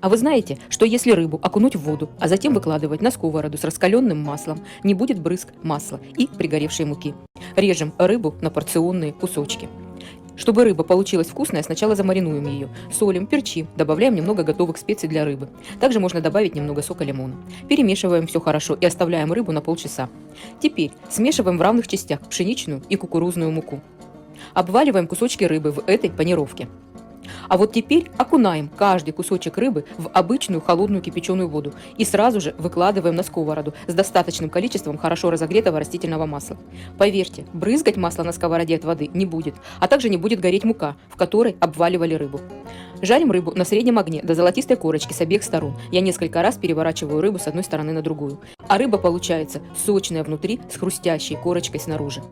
А вы знаете, что если рыбу окунуть в воду, а затем выкладывать на сковороду с раскаленным маслом, не будет брызг масла и пригоревшей муки? Режем рыбу на порционные кусочки. Чтобы рыба получилась вкусная, сначала замаринуем ее. Солим, перчим, добавляем немного готовых специй для рыбы. Также можно добавить немного сока лимона. Перемешиваем все хорошо и оставляем рыбу на полчаса. Теперь смешиваем в равных частях пшеничную и кукурузную муку. Обваливаем кусочки рыбы в этой панировке. А вот теперь окунаем каждый кусочек рыбы в обычную холодную кипяченую воду и сразу же выкладываем на сковороду с достаточным количеством хорошо разогретого растительного масла. Поверьте, брызгать масло на сковороде от воды не будет, а также не будет гореть мука, в которой обваливали рыбу. Жарим рыбу на среднем огне до золотистой корочки с обеих сторон. Я несколько раз переворачиваю рыбу с одной стороны на другую. А рыба получается сочная внутри с хрустящей корочкой снаружи.